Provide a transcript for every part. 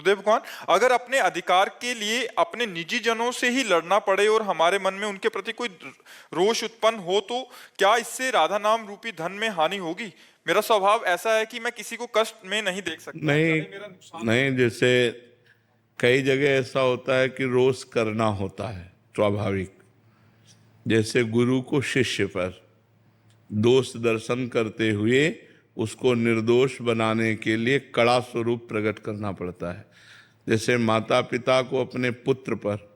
गुरुदेव भगवान, अगर अपने अधिकार के लिए अपने निजी जनों से ही लड़ना पड़े और हमारे मन में उनके प्रति कोई रोष उत्पन्न हो, तो क्या इससे राधा नाम रूपी धन में हानि होगी? मेरा स्वभाव ऐसा है कि मैं किसी को कष्ट में नहीं देख सकता। नहीं मेरा नुकसान नहीं, जैसे कई जगह ऐसा होता है कि रोष करना होता है स्वाभाविक। जैसे गुरु को शिष्य पर दोष दर्शन करते हुए उसको निर्दोष बनाने के लिए कड़ा स्वरूप प्रकट करना पड़ता है। जैसे माता पिता को अपने पुत्र पर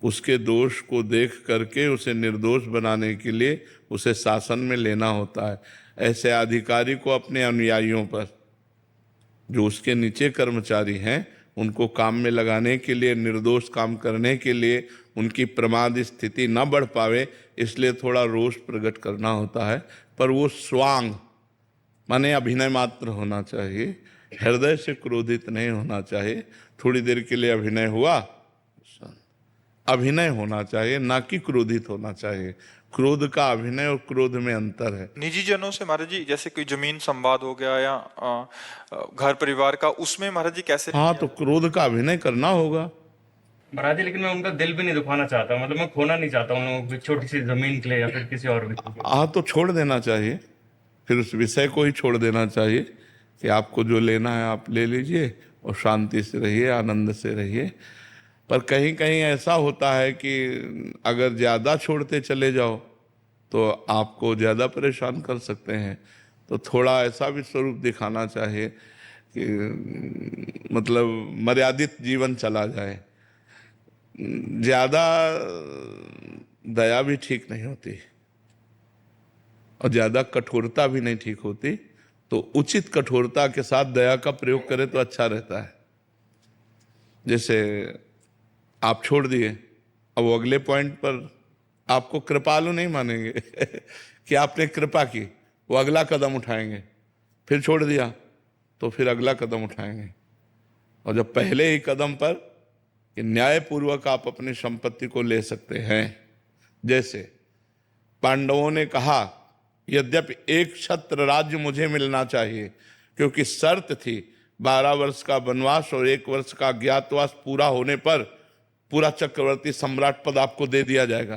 उसके दोष को देख करके उसे निर्दोष बनाने के लिए उसे शासन में लेना होता है, ऐसे अधिकारी को अपने अनुयायियों पर, जो उसके नीचे कर्मचारी हैं, उनको काम में लगाने के लिए, निर्दोष काम करने के लिए उनकी प्रमाद स्थिति न बढ़ पावे, इसलिए थोड़ा रोष प्रकट करना होता है। पर वो स्वांग माने अभिनय मात्र होना चाहिए, हृदय से क्रोधित नहीं होना चाहिए। थोड़ी देर के लिए अभिनय हुआ, अभिनय होना चाहिए, ना कि क्रोधित होना चाहिए। क्रोध का अभिनय और क्रोध में अंतर है। निजी जनों से महाराज जी, जैसे कोई जमीन संवाद हो गया या घर परिवार का, उसमें महाराज जी कैसे? हाँ, तो क्रोध का अभिनय करना होगा महाराज जी, लेकिन मैं उनका दिल भी नहीं दुखाना चाहता, मतलब मैं खोना नहीं चाहता उन लोगों की छोटी सी जमीन के लिए या फिर किसी और व्यक्ति के लिए। हाँ, तो छोड़ देना चाहिए, फिर उस विषय को ही छोड़ देना चाहिए कि आपको जो लेना है आप ले लीजिए और शांति से रहिए, आनंद से रहिए। पर कहीं कहीं ऐसा होता है कि अगर ज़्यादा छोड़ते चले जाओ तो आपको ज़्यादा परेशान कर सकते हैं। तो थोड़ा ऐसा भी स्वरूप दिखाना चाहिए कि मतलब मर्यादित जीवन चला जाए। ज़्यादा दया भी ठीक नहीं होती और ज़्यादा कठोरता भी नहीं ठीक होती, तो उचित कठोरता के साथ दया का प्रयोग करें तो अच्छा रहता है। जैसे आप छोड़ दिए, अब वो अगले पॉइंट पर आपको कृपालु नहीं मानेंगे कि आपने कृपा की, वो अगला कदम उठाएंगे। फिर छोड़ दिया तो फिर अगला कदम उठाएंगे। और जब पहले ही कदम पर कि न्यायपूर्वक आप अपनी संपत्ति को ले सकते हैं, जैसे पांडवों ने कहा यद्यपि एक छत्र राज्य मुझे मिलना चाहिए, क्योंकि शर्त थी 12 वर्ष का वनवास और 1 वर्ष का अज्ञातवास पूरा होने पर पूरा चक्रवर्ती सम्राट पद आपको दे दिया जाएगा,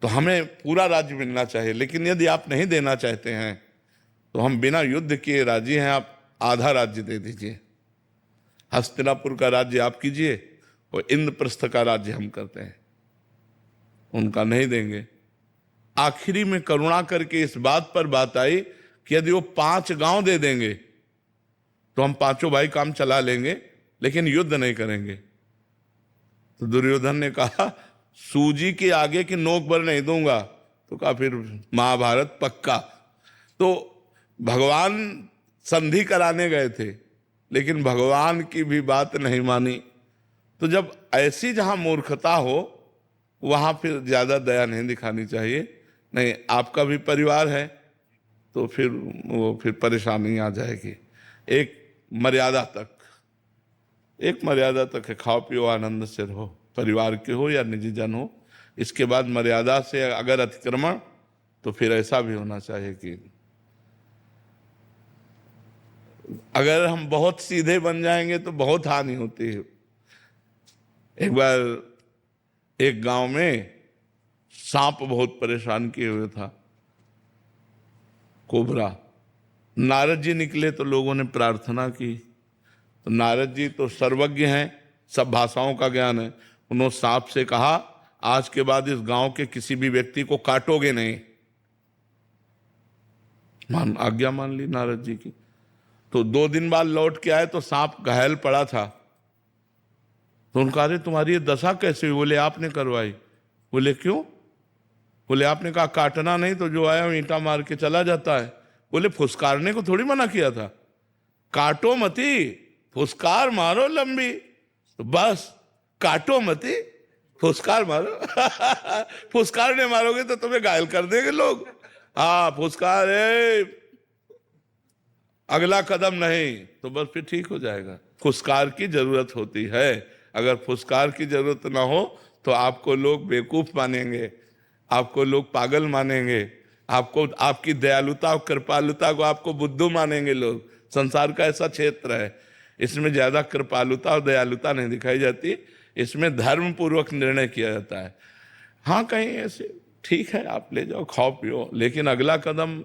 तो हमें पूरा राज्य मिलना चाहिए। लेकिन यदि आप नहीं देना चाहते हैं तो हम बिना युद्ध किए राजी हैं, आप आधा राज्य दे दीजिए। हस्तिनापुर का राज्य आप कीजिए और इंद्रप्रस्थ का राज्य हम करते हैं। उनका नहीं देंगे। आखिरी में करुणा करके इस बात पर बात आई कि यदि वो 5 गांव दे देंगे तो हम 5 भाई काम चला लेंगे, लेकिन युद्ध नहीं करेंगे। तो दुर्योधन ने कहा सूजी के आगे की नोक पर नहीं दूंगा, तो कहा फिर महाभारत पक्का। तो भगवान संधि कराने गए थे, लेकिन भगवान की भी बात नहीं मानी। तो जब ऐसी जहां मूर्खता हो वहां फिर ज्यादा दया नहीं दिखानी चाहिए। नहीं, आपका भी परिवार है तो फिर परेशानी आ जाएगी। एक मर्यादा तक है, खाओ पियो आनंद से रहो, परिवार के हो या निजी जन हो। इसके बाद मर्यादा से अगर अतिक्रमण, तो फिर ऐसा भी होना चाहिए कि अगर हम बहुत सीधे बन जाएंगे तो बहुत हानि होती है। एक बार एक गांव में सांप बहुत परेशान किए हुए था, कोबरा। नारद जी निकले तो लोगों ने प्रार्थना की। तो नारद जी तो सर्वज्ञ हैं, सब भाषाओं का ज्ञान है। उन्होंने सांप से कहा आज के बाद इस गांव के किसी भी व्यक्ति को काटोगे नहीं। आज्ञा मान ली नारद जी की। तो 2 दिन बाद लौट के आए तो सांप घायल पड़ा था। तो उनका अरे तुम्हारी ये दशा कैसे हुई? बोले आपने करवाई। बोले क्यों? बोले आपने कहा काटना नहीं, तो जो आया ईंटा मार के चला जाता है। बोले फुसकारने को थोड़ी मना किया था, काटो मती, फुसकार मारो लंबी, तो बस काटो मती, फुसकार मारो फुसकारने मारोगे तो तुम्हें घायल कर देंगे लोग। हाँ, फुसकार है, अगला कदम नहीं, तो बस फिर ठीक हो जाएगा। फुसकार की जरूरत होती है। अगर फुसकार की जरूरत ना हो तो आपको लोग बेवकूफ मानेंगे, आपको लोग पागल मानेंगे, आपको आपकी दयालुता और कृपालुता को आपको बुद्धू मानेंगे लोग। संसार का ऐसा क्षेत्र है। इसमें ज्यादा कृपालुता और दयालुता नहीं दिखाई जाती, इसमें धर्म पूर्वक निर्णय किया जाता है। हाँ, कहीं ऐसे ठीक है आप ले जाओ खाओ पियो, लेकिन अगला कदम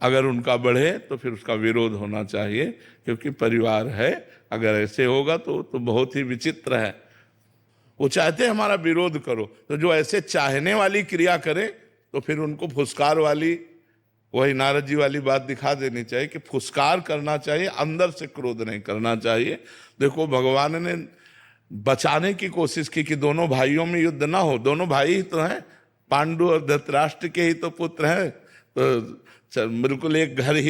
अगर उनका बढ़े तो फिर उसका विरोध होना चाहिए, क्योंकि परिवार है। अगर ऐसे होगा तो बहुत ही विचित्र है। वो चाहते हैं हमारा विरोध करो, तो जो ऐसे चाहने वाली क्रिया करे तो फिर उनको फुसकार वाली, वही नारद जी वाली बात दिखा देनी चाहिए कि फुसकार करना चाहिए, अंदर से क्रोध नहीं करना चाहिए। देखो भगवान ने बचाने की कोशिश की कि दोनों भाइयों में युद्ध ना हो। दोनों भाई ही तो हैं, पांडु और धृतराष्ट्र के ही तो पुत्र हैं, तो बिल्कुल एक घर ही